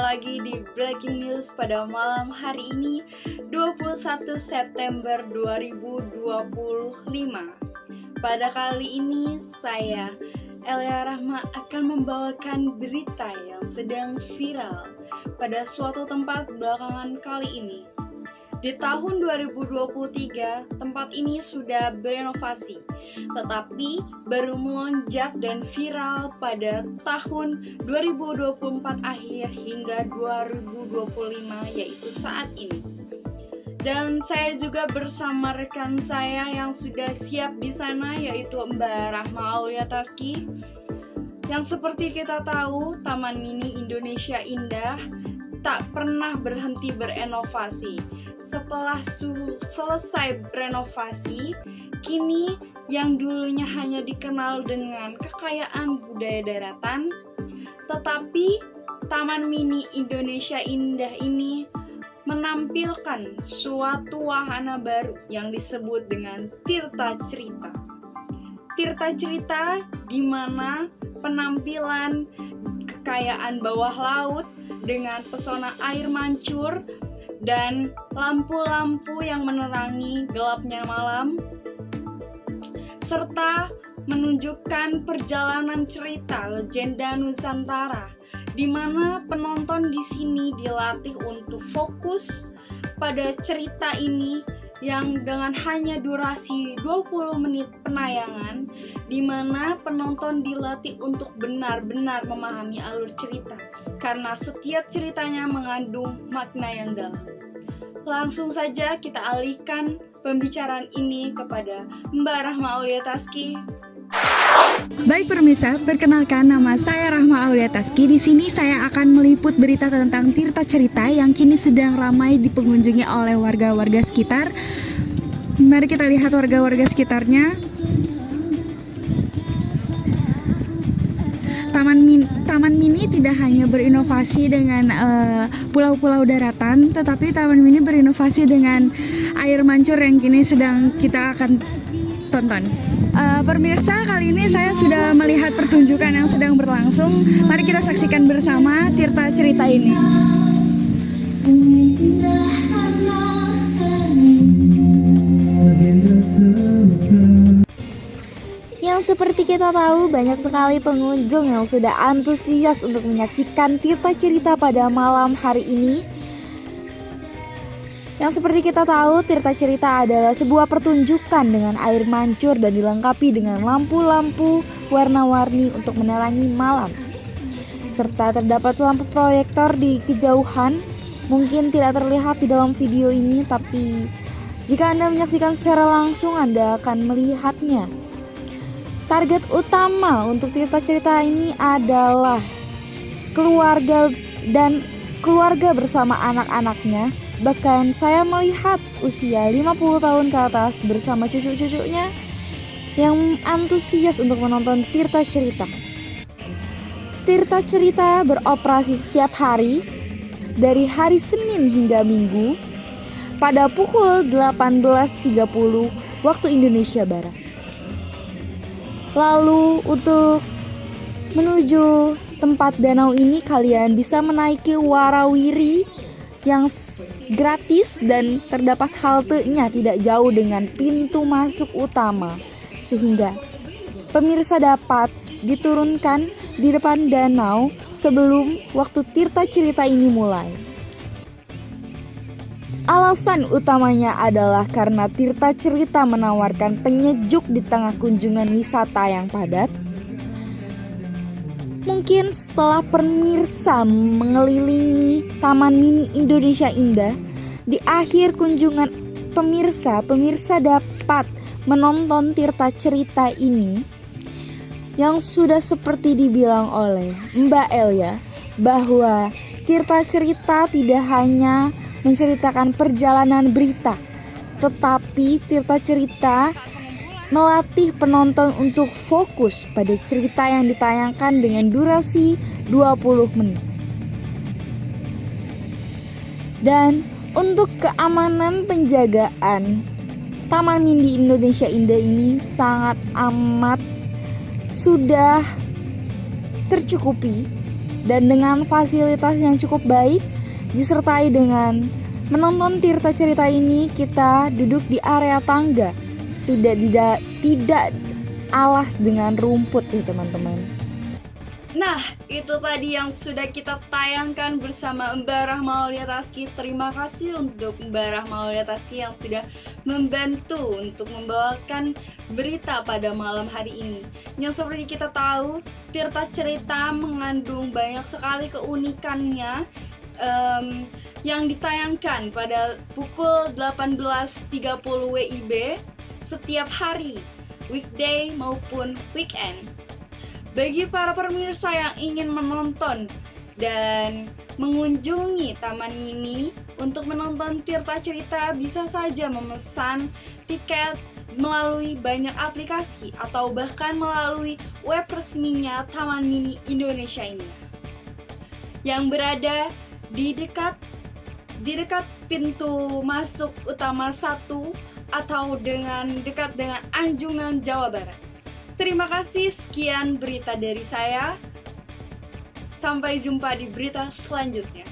lagi di Breaking News pada malam hari ini 21 September 2025. Pada kali ini saya Elia Rahma akan membawakan berita yang sedang viral pada suatu tempat belakangan kali ini. Di tahun 2023, tempat ini sudah berenovasi, tetapi baru melonjak dan viral pada tahun 2024 akhir hingga 2025, yaitu saat ini. Dan saya juga bersama rekan saya yang sudah siap di sana, yaitu Mbak Rahma Auliataski. Yang seperti kita tahu, Taman Mini Indonesia Indah tak pernah berhenti berinovasi. Setelah selesai renovasi, kini yang dulunya hanya dikenal dengan kekayaan budaya daratan, tetapi Taman Mini Indonesia Indah ini menampilkan suatu wahana baru yang disebut dengan Tirta Cerita. Tirta Cerita di mana penampilan kekayaan bawah laut dengan pesona air mancur dan lampu-lampu yang menerangi gelapnya malam, serta menunjukkan perjalanan cerita legenda Nusantara, di mana penonton di sini dilatih untuk fokus pada cerita ini yang dengan hanya durasi 20 menit penayangan, di mana penonton dilatih untuk benar-benar memahami alur cerita, karena setiap ceritanya mengandung makna yang dalam. Langsung saja kita alihkan pembicaraan ini kepada Mbak Rahma Auliataski. Baik pemirsa, perkenalkan nama saya Rahma Auliataski. Di sini saya akan meliput berita tentang Tirta Cerita yang kini sedang ramai dipengunjungi oleh warga-warga sekitar. Mari kita lihat warga-warga sekitarnya. Taman Mini tidak hanya berinovasi dengan pulau-pulau daratan, tetapi Taman Mini berinovasi dengan air mancur yang kini sedang kita akan tonton. Pemirsa, kali ini saya sudah melihat pertunjukan yang sedang berlangsung. Mari kita saksikan bersama Tirta Cerita ini. Yang seperti kita tahu, banyak sekali pengunjung yang sudah antusias untuk menyaksikan Tirta Cerita pada malam hari ini. Yang seperti kita tahu, Tirta Cerita adalah sebuah pertunjukan dengan air mancur dan dilengkapi dengan lampu-lampu warna-warni untuk menerangi malam. Serta terdapat lampu proyektor di kejauhan, mungkin tidak terlihat di dalam video ini, tapi jika Anda menyaksikan secara langsung, Anda akan melihatnya. Target utama untuk Tirta Cerita ini adalah keluarga bersama anak-anaknya. Bahkan saya melihat usia 50 tahun ke atas bersama cucu-cucunya yang antusias untuk menonton Tirta Cerita. Tirta Cerita beroperasi setiap hari dari hari Senin hingga Minggu pada pukul 18.30 waktu Indonesia Barat. Lalu untuk menuju tempat danau ini kalian bisa menaiki warawiri yang gratis dan terdapat haltenya tidak jauh dengan pintu masuk utama, sehingga pemirsa dapat diturunkan di depan danau sebelum waktu Tirta Cerita ini mulai. Alasan utamanya adalah karena Tirta Cerita menawarkan penyejuk di tengah kunjungan wisata yang padat. Mungkin setelah pemirsa mengelilingi Taman Mini Indonesia Indah, di akhir kunjungan pemirsa dapat menonton Tirta Cerita ini yang sudah seperti dibilang oleh Mbak Elia, bahwa Tirta Cerita tidak hanya menceritakan perjalanan berita, tetapi Tirta Cerita melatih penonton untuk fokus pada cerita yang ditayangkan dengan durasi 20 menit. Dan untuk keamanan penjagaan, Taman Mini Indonesia Indah ini sangat amat sudah tercukupi Dan dengan fasilitas yang cukup baik, disertai dengan menonton Tirta Cerita ini, kita duduk di area tangga, tidak alas dengan rumput ya teman-teman. Nah, itu tadi yang sudah kita tayangkan bersama Mbak Rahma Aulia Taski. Terima kasih untuk Mbak Rahma Aulia Taski yang sudah membantu untuk membawakan berita pada malam hari ini. Yang seperti kita tahu, Tirta Cerita mengandung banyak sekali keunikannya yang ditayangkan pada pukul 18.30 WIB setiap hari, weekday maupun weekend. Bagi para pemirsa yang ingin menonton dan mengunjungi Taman Mini untuk menonton Tirta Cerita, bisa saja memesan tiket melalui banyak aplikasi atau bahkan melalui web resminya Taman Mini Indonesia ini, yang berada di dekat pintu masuk utama 1 atau dekat dengan Anjungan, Jawa Barat. Terima kasih, sekian berita dari saya. Sampai jumpa di berita selanjutnya.